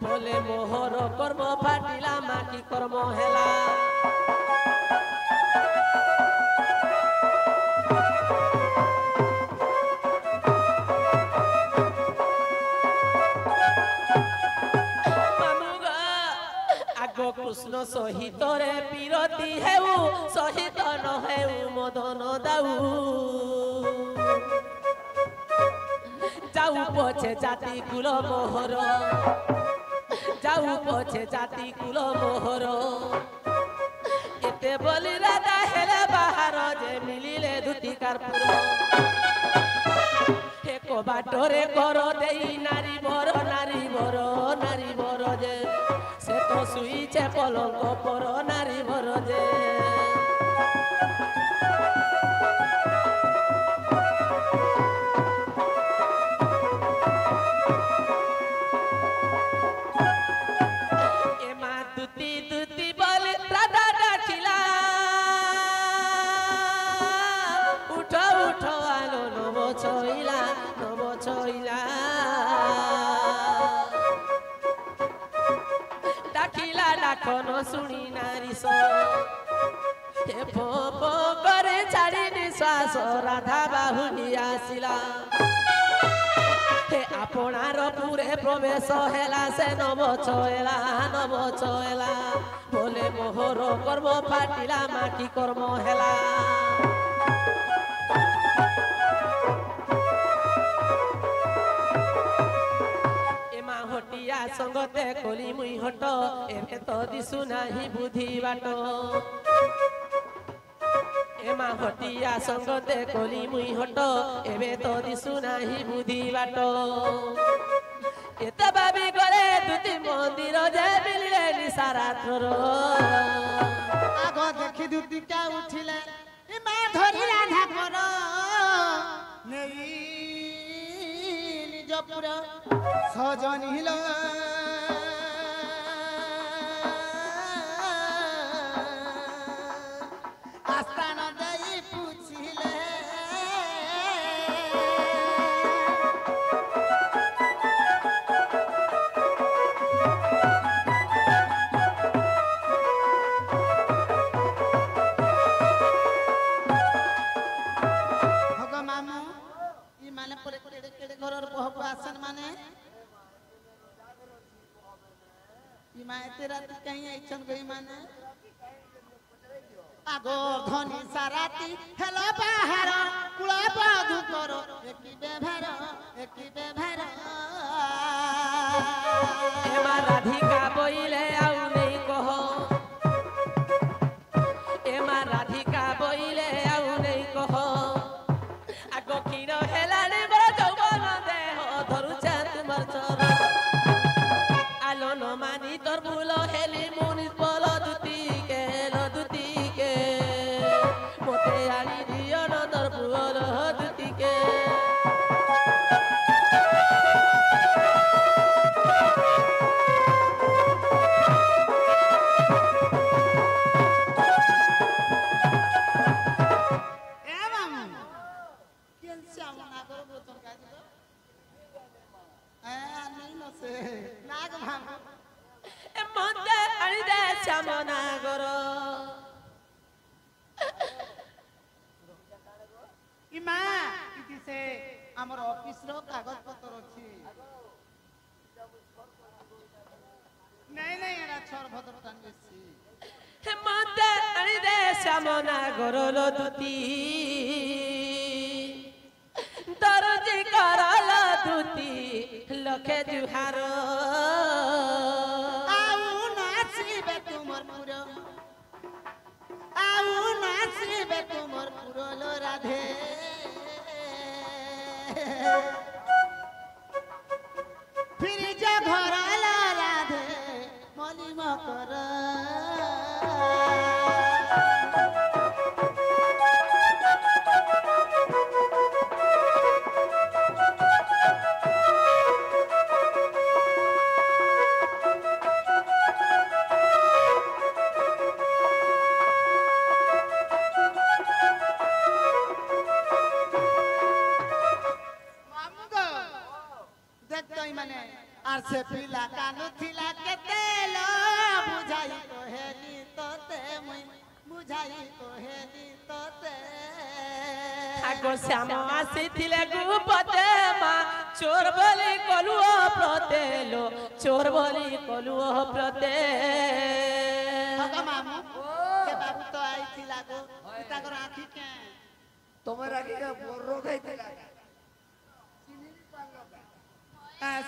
বলে মোহর কর্ম ফাটিলা মাকি কর্ম হেলা কৃষ্ণ সহিত রে বিরতি হেউ সহিত নহেউ মদন দাউ যাও পছে জাতি কুল মোহর যাও পছে জাতি কুল মোহর এতে বলি রাধা হেলে বাহার যে মিলিলে ধুতি কার্পুর এক বাটরে কর দেই নারী বর নারী বর নারী বর যে সে তো শুইছে পলঙ্ক পর নারী বর যে এমা দুতি দুতি বলে রাধা ডাকিলা উঠো উঠো আলো নব ছইলা নব ছইলা ডাকিলা ডাকন শুনি নারী হে ভোপ করে ছাড়ি নিশ্বাস রাধা বাহুনি আসিলা হে আপনার পুরে প্রবেশ হেলা সে নব ছয়লা বলে মোহর কর্ম ফাটিলা মাটি কর্ম হেলা এমা হটিয়া সঙ্গতে কলি মুই হট এবে তো দিশু নাহি বুদ্ধি বাট এমা হটিয়া সঙ্গতে কলি মুই হট এবে তো দিশু নাহি বুদ্ধি বাট এতে ভাবি গলে দুটি মন্দির যে মিলিলে নিশারাত্র আগ দেখি দুটিটা উঠিলে মা ধরি রাধা কর নেই নিজ পুর সজনিল আস্থান দেই পুছিলে ঘরের বহু আসন মানে রাতি কहीं আইছন গই মানে আগো ধনি সারাতি হেলো বাহার কুলা বাধু কর একই ব্যবহার এমা রাধিকা বইলে আউ নেই কহ এমা রাধিকা বইলে আউ নেই কহ আগো ক্ষীর হেলানি বড় যৌবন দেহ ধরুছে তোমার চর আলো ন মানি তোর ভুল হেলি মুনিস বল দুতিকে মতে আনি দিও ন তোর ভুল দুতিকে মতে আনি দে শ্যামনাগর ইমা ইতি সে আমার অফিস র কাগজ পত্র ଅଛି নাই নাই এরা ছর ভদ্র টান বেশি মতে আনি দে শ্যামনাগর লো দুতি দরজি করল দুতি লখে জুহার আউ নাচিবে তোমার পুর আউ নাচিবে তোমার পুরল রাধে ফিরি যা ঘরল রাধে মলিম কর माने आर से पिला कानु थिला केते लो बुझाई कहेली तोते मुई बुझाई कहेली तोते आगो श्याम आसीथिले गुपते मा चोर बोली कलुओ प्रतेलो चोर बोली कलुओ प्रते हगा मामू के बाबू तो आई थिला गो ताकर आखी के तुम्हें रखिएगा बोर्रो गई थी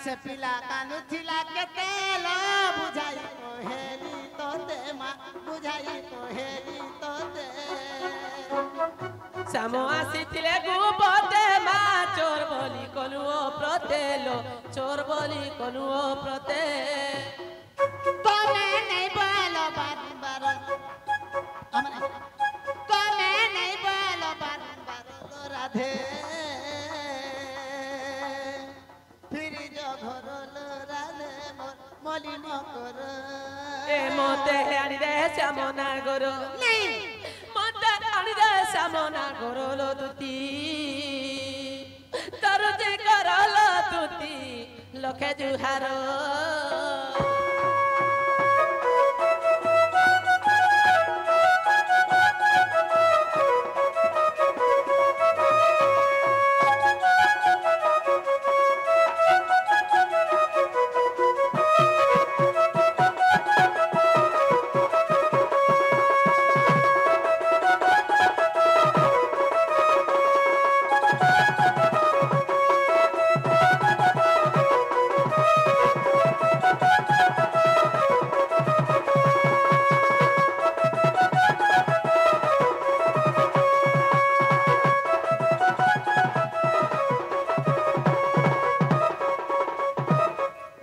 से पिला कानु थिला केते लो बुझाई कहेली तोते मा बुझाई कहेली तोते श्याम आसीथिले गुपते मा चोर बोली कलुओ प्रतेलो चोर बोली कलुओ प्रते तमे नहीं बोलो बार हमने तमे नहीं बोलो बार राधे फिर जो घर लो राधे मलिन कर ए मोते आनी दे श्याम नागर नहीं मोते आनी दे श्याम नागर लो तुती तरुजी करलो तुती लखे जुहार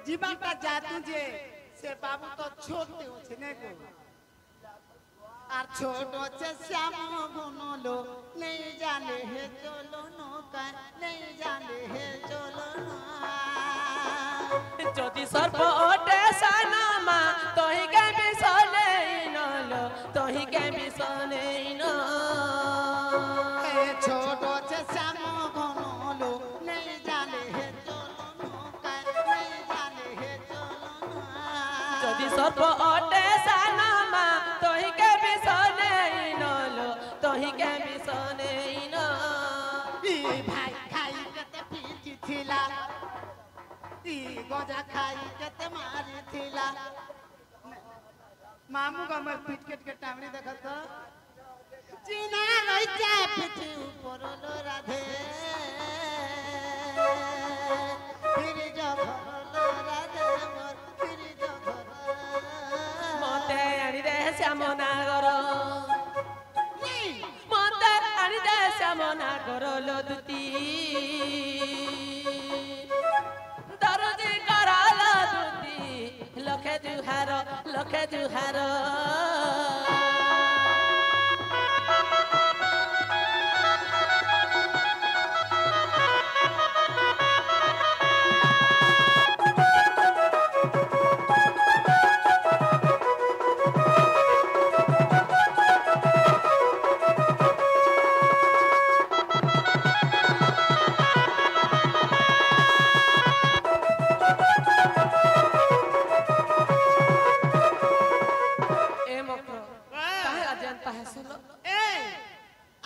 जीवाटा जातु जे से बाबू तो छोटे होছে ने को আর ছোট হচ্ছে শ্যাম গুনলো নেই জানে হে চলো নৌকা নেই জানে হে চলো না যদি সর্প ওটে সানামা তোহি কে বিসনে নলো তোহি কে বিসনে ন ছোট হচ্ছে শ্যাম গুনলো নেই জানে হে চলো নৌকা নেই জানে হে চলো না যদি সর্প ওটে সানামা তোহি কে বিসনে নলো তোহি কে বিসনে ন ভাই খাই কেতে পিটি থিলা গজা খাই কেতে মারি থিলা মামু গমর পিট কেট के टावरी देखत চিনা রইছে পিঠি উপর লো রাধে ফির যখন লো রাধে মোর ফির যখন মতে আনি দে শ্যাম নাগর মতে আনি দে শ্যাম নাগর লো দুতি দরজি করালো দুতি লখে জুহার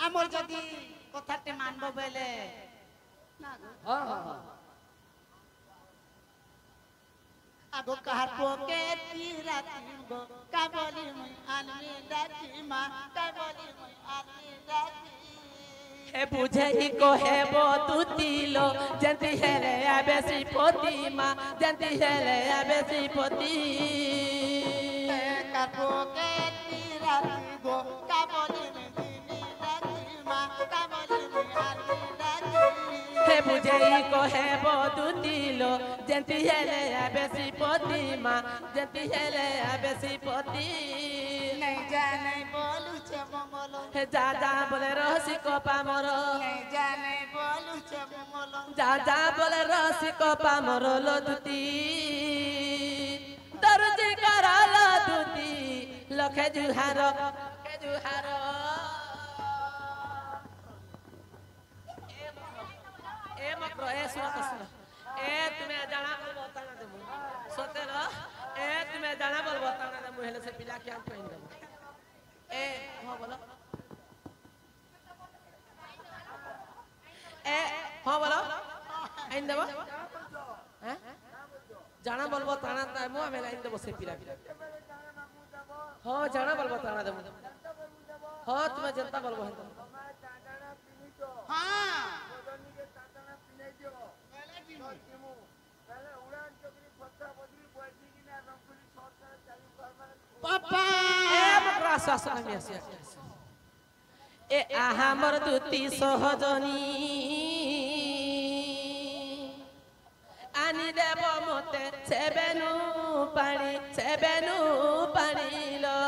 আমার যদি কথাতে মানব বলে না গো আগো কাহার পোকে তিরাতিব কাবলি মুই আনমি ডাকি মা কাবলি মুই আনমি ডাকি হে বুঝেই কহেব তুতিলো যেতি হেলে আবেসি পতি মা যেতি হেলে আবেসি পতি কাহার পোকে তিরাতিব কাবলি মুই দিনি ডাকি মা কাবলি মুই আনমি ডাকি হে বুঝেই কহেব তুতিলো যেতি হেলে আবেসি পতি মা যেতি হেলে আবেসি পতি নাই জানে বলুছে মঙ্গল হে যা যা বলে রসিক পামর নাই জানে বলুছে মঙ্গল যা যা বলে রসিক পামর লো দুতি দরজি করালো দুতি লখে জুহার এ মক্র এ সুরত এ তুমি জানা जाना बोलबो ताना दे मुहेले से पिला के हम पहिन देबो ए हां बोलो ए हां बोलो आइन देबो हैं जाना बोलबो ताना दे मु हमें आइन देबो से पिला हां जाना बोलबो ताना दे हां तुम जनता बोलबो हैं हाँ पापा ए मकरा सास में आसी ए आहा मोर दुती सहजनी आनी देव मते सेबेनु पानी लो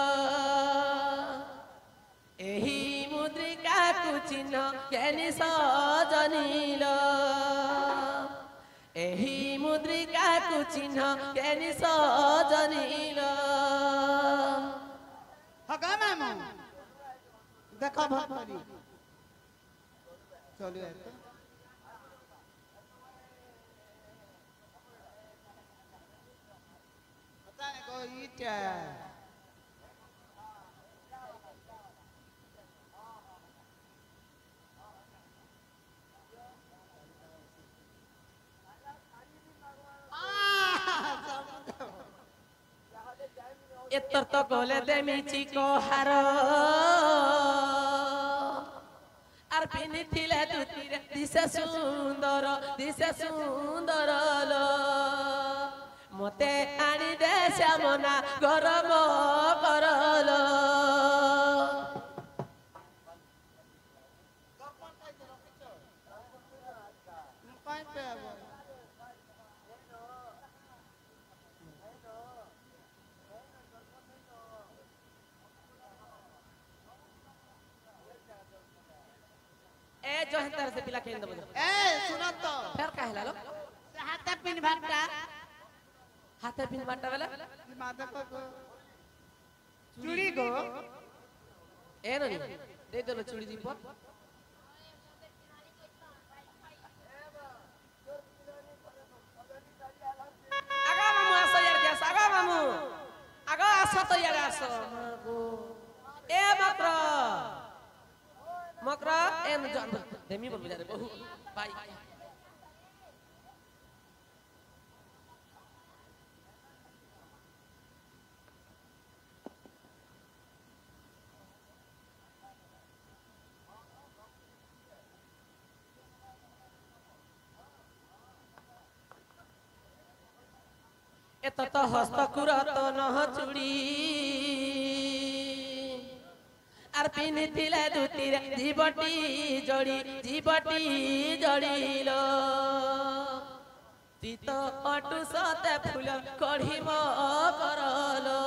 एही मुद्रिका कु चिन्ह केनि सजनी लो एही मुद्रिका कु चिन्ह केनि सजनी लो हगा मामू देखो भटरी चलो ऐसे पता है को ईटा एतर तो गले देमिची को हार आर पिनी थिले दुतीरे दिसे सुंदर लो मते आनी दे श्यामना गरम करलो ए जो है तरह से पिला के इंदो ए सुनो तो फिर कहला लो हाथ पिन भाटा हाथे पिन बाटा वाला माता को चूड़ी को ए ननी दे दो चूड़ी दीप आगा मामू आसो यार क्या आगा मामू आगा आसो तो यार आसो मागो ए मकरा एम जान देमी बोल बेचारे बहु भाई एत तो हस्तकुरत नह चूड़ी आर पिनी थिले दुतीरे जीवटी जड़ीलो तीत अटु सते फूल कढ़ीम करलो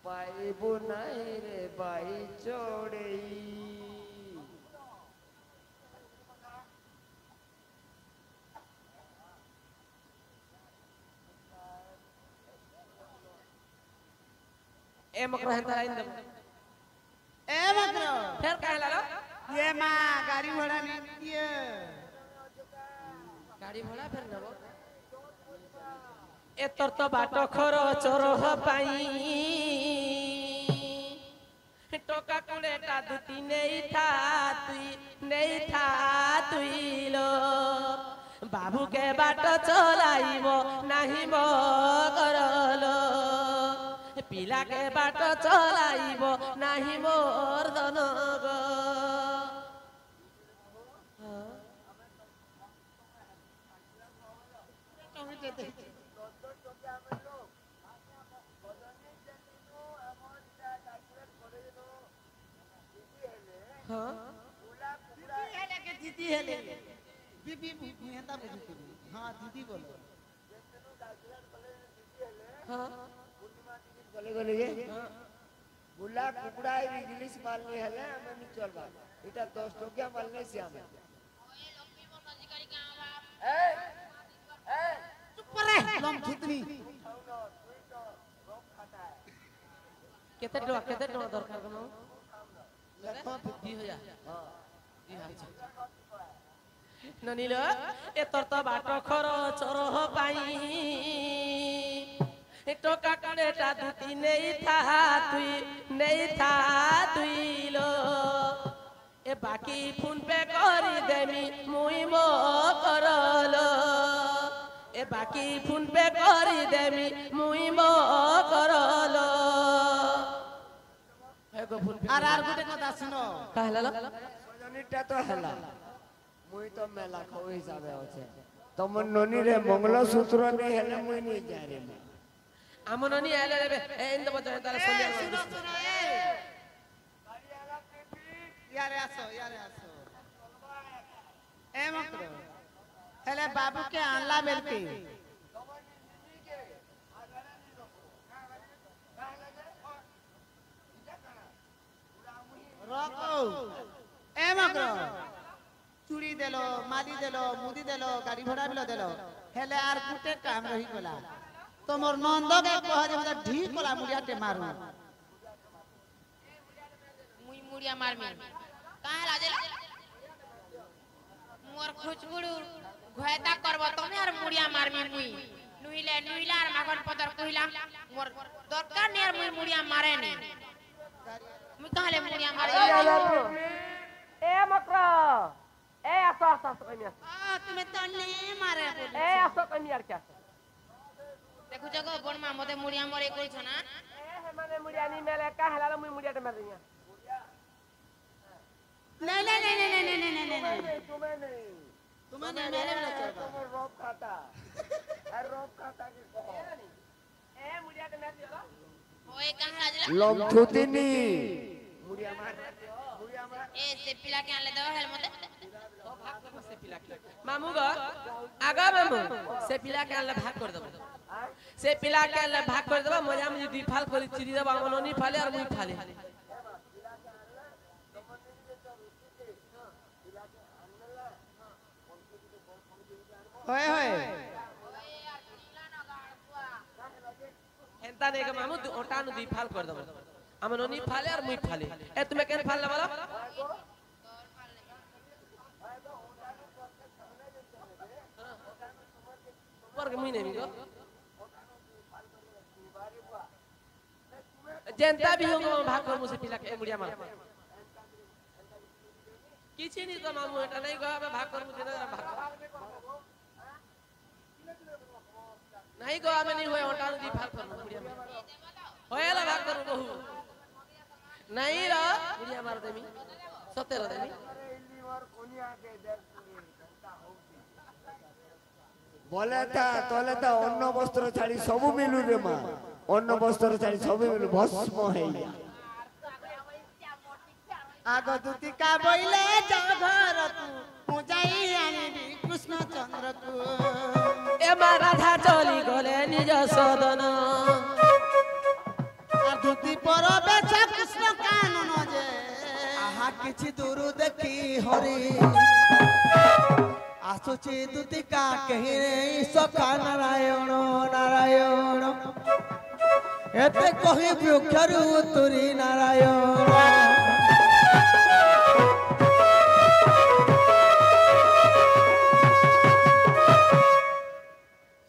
पाइबु नहीं रे बाई चोड़ई ए मकरो हंता लाइन दे ए मकरो फिर कहे ला लो ये माँ गाड़ी घोड़ा नहीं दिए गाड़ी घोड़ा फिर नबो ए तोर तो बाटो खरो चोरह पाई टोका कुड़ेटा दुती नहीं था तुई लो बाबू के बाटो चलाइबो नहीं मो करलो पिला के बाटो चलाइबो नाही मोर दनग हां दीदी हेले बीबी मेहता बुझती हां दीदी बोलो हां गले बुला कुकुड़ा इंग्लिश मारने हले हमें नहीं चलबा इटा 10 टोकिया मारने से हमें चुप रे लम खितनी केते डो दरकार कनो देखो 2000 हां 2000 ନନିଲ ଏ ତୋର ତ ବାଟ ଖର ଚରହ ପାଇଁ ଏ ଟକା କଡ଼େଟା ଦୁଟି ନେଇଥା ତୁଇ ଲୋ ଏ ବାକି ଫୋନ ପେ କରି ଦେମି ମୁଇ ମୋ କରଲୋ ଏ ବାକି ଫୋନ ପେ କରି ଦେମି ମୁଇ ମୋ କରଲୋ আর আর গোটে কথা শুনো কাহলা লো সজনীটা তো হেলা মুই তো মেলা খাও হিসাবে আছে তোমার ননিরে মঙ্গলসূত্র নে হেলে মুই নি যাই রে আমন ননি এলে রে এ ইন্দ বজায় তার সন্ধ্যা শুনো শুনো ইয়ারে আসো এ মক্র হেলে বাবুকে আনলা বেলকে রকো এ মক্র চুড়ি দেলো মালি দেলো মুদি দেলো গাড়ি ঘোড়া বিলো দেলো হেলে আর গুটে কাম রহি গলা তোমার নন্দকে কহ যে মতে ঢি কলা মুড়িয়াতে মারু মুই মুড়িয়া মারমি কাহে লাজেলা মোর খুচবুড়ু ঘয়তা করব তুমি আর মুড়িয়া মারমি মুই নুইলা আর মাগন পদর কইলা মোর দরকার নেই আর মুই মুড়িয়া মারেনি মুই কাহলে মুড়িয়া মারে এ মক্র এ আসো কইমি তুমি তো নে মারে বলি এ আসো কইমি আর কি আসো দেখো জগো বনমা মতে মুড়িয়া মরে কইছ না এ হে মানে মুড়িয়া নি মেলে কাহলা মুই মুড়িয়াতে মার দিয়া नहीं तुम्हें नहीं मेरे में चल তোমার রব খাতা আর রব খাতা কি কহ এ মুড়িয়াতে মার দিও ওই কাহে লাজেলা লম থুতিনি ए से पिला के आनले दो हेल मते मामू गो आगा मामू से पिला के आनले भाग कर देबो से पिला के आनले भाग कर देबो मजा में दी फाल कर चिरी देबो हमनोनी फाले और मुई फाले होए होए हेंता ने के मामू ओटानु दी फाल कर देबो हमनोनी फाले और मुई फाले ए तुम्हें केन फाल वाला वर्ग मुई नहीं गो जनता भी होगा भाग कर मुझे पिला के मुड़िया मार किछि नहीं तो मामू एटा नहीं गो भाग कर मुझे ना भाग नहीं गो हमें नहीं होए ओटानु दी फाल कर मुड़िया मार होएला भाग कर बहु नहीं रा मुड़िया मार देमी सते रा देमी বলে তা তলে তা অন্য বস্ত্র ছাড়ি সবু মিলু রে মা অন্য বস্ত্র ছাড়ি সবু মিলু ভস্ম হই যা आगो दुतिका बोइले जा घर तू पूजाई आनिबी कृष्ण चंद्र को ए मा राधा चली गले निज सदन আর দুতি পরবে যা কৃষ্ণ কানন যে আহা কিছু দূর দেখি হরি আসুচি দুতিকা কেহি সখা নারায়ণ নারায়ণ এতে কহি বৃক্ষরু তুরি নারায়ণ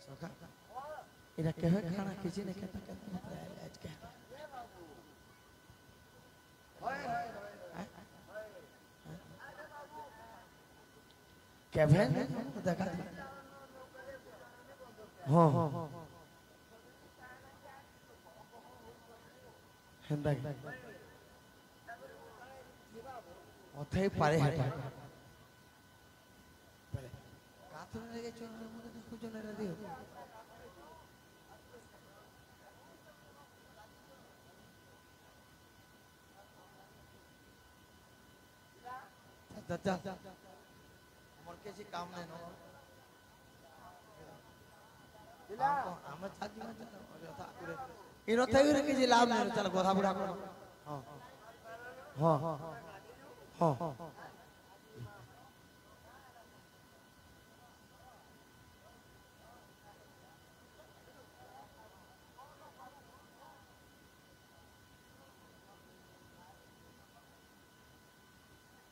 সখা এরা কেহ খানা কিছু না খেতে আজকে কেভেন দেখা হ্যাঁ হেন্দা অথাই পারে হেটা কাতরে লেগে চোরের মধ্যে খুঁজনের দিও দাদা আমার কিছু কাম নাই না আমরা ছাড়ি না কথা করে এই রথে করে কিছু লাভ নাই চল কথা বুড়া করো হ্যাঁ হ্যাঁ হ্যাঁ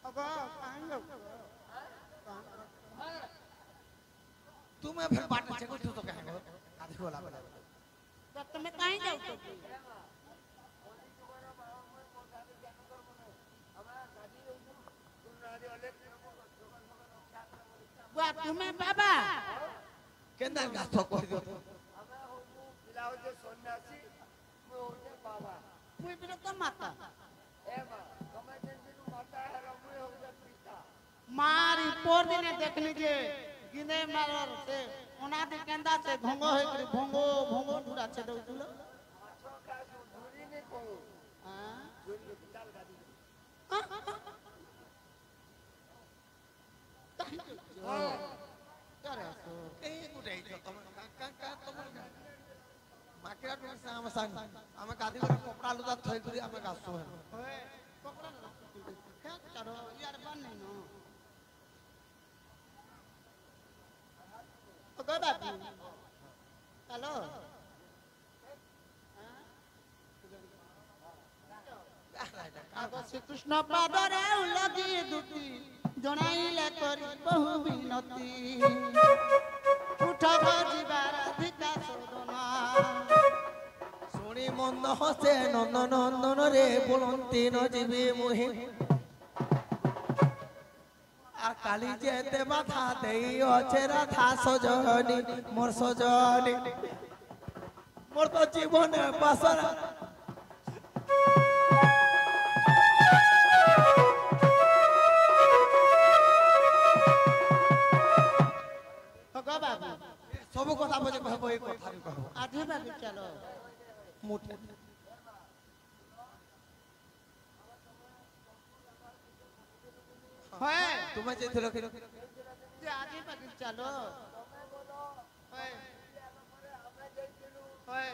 अगो काहे तुम्हें फिर बाट से कुछ तो कहेंगे आधी बोला बोला तो तुम्हें कहीं जाओ तो बुआ तुम्हें बाबा केंद्र का तो कोई दो पिलाओ जो सन्यासी मैं होते बाबा मुझे भी तो माता एवा कमे दिन माता है रमुए होते पिता मारी पोर दिन देख लीजिए गिने मार से ओना दे केंदा से भंगो है करी भंगो भंगो ढुरा छे दो तुलो माछो का धुरी नहीं को हां धुरी पिताल गादी करे सो कहीं गुड़े जो तुम का तुम माकेरा तुम से हम संग हमें गादी को कपड़ा लुदा थई करी हमें गासो है ओए कपड़ा क्या करो यार बन नहीं नो ओ गो बाबू हेलो आगो श्री कृष्ण पादरे उलगी दुती जणाइले करी बहु विनती उठ जीवार अधिका सोदना শুনি মন্দ হসে নন্দন নন্দন রে বলন্তি ন জীবী মুহি আর কালি যেতে বাধা দেই অছে রাধা সজনি মোর সজনি মোর তো জীবনে বাসনা गो बाबू सब কথা বলে কহব এই কথা কহব आधे बाबू चलो মুঠে है তুমি যে ধরো जे आधे बाबू चलो है है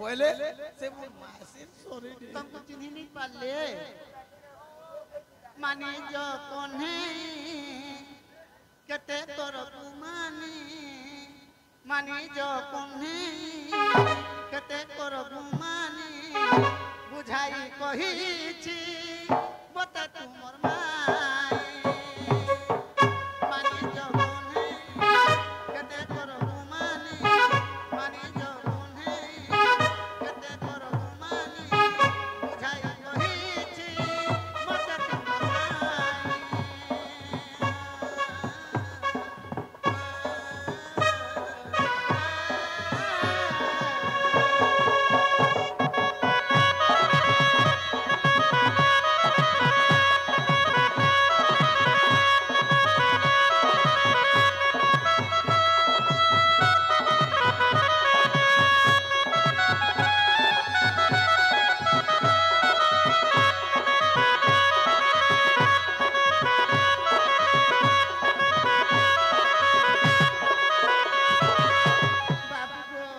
বলে সে মাসির সরি तुमको चिन्ह नहीं पाले माने जो कोन्हे कते तोर गुमानी माने जो कोन्हे कते तोर गुमानी बुझाई कहिछि बता तुमर माई माने जो कोन्हे कते तोर गुमानी माने जो कोन्हे कते तोर गुमानी बुझाई कहिछि बता तुमर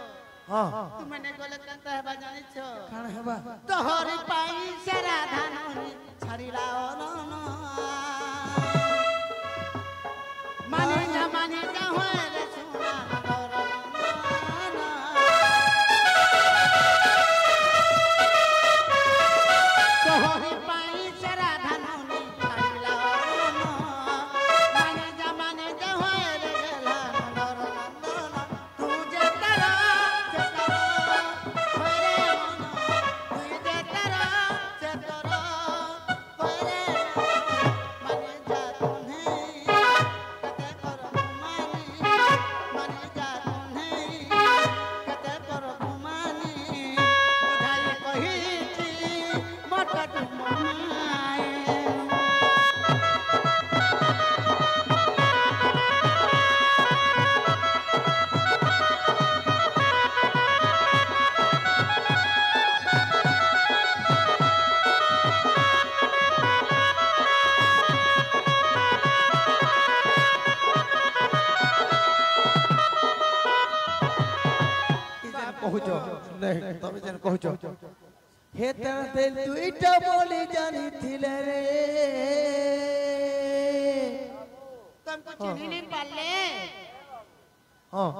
तुमने गोले कंता है बाजानी छो কাণ হেবা तोहरी पाई से राधा नोनी छरिला ओनो माने जा होए रे सुना नगर तोहरी पाई से राधा नोनी छरिला ओनो माने जा होए रे गेला नगर तू जे तेरा কহুছ নাই তুমি যেন কহুছ হে তেতে দুইটা বলি জানিছিলে রে तुमको चिन्ह नहीं पाले হ্যাঁ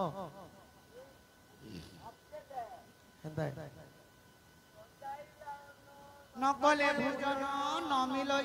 হেন্দাই न गले भोजन न मिलो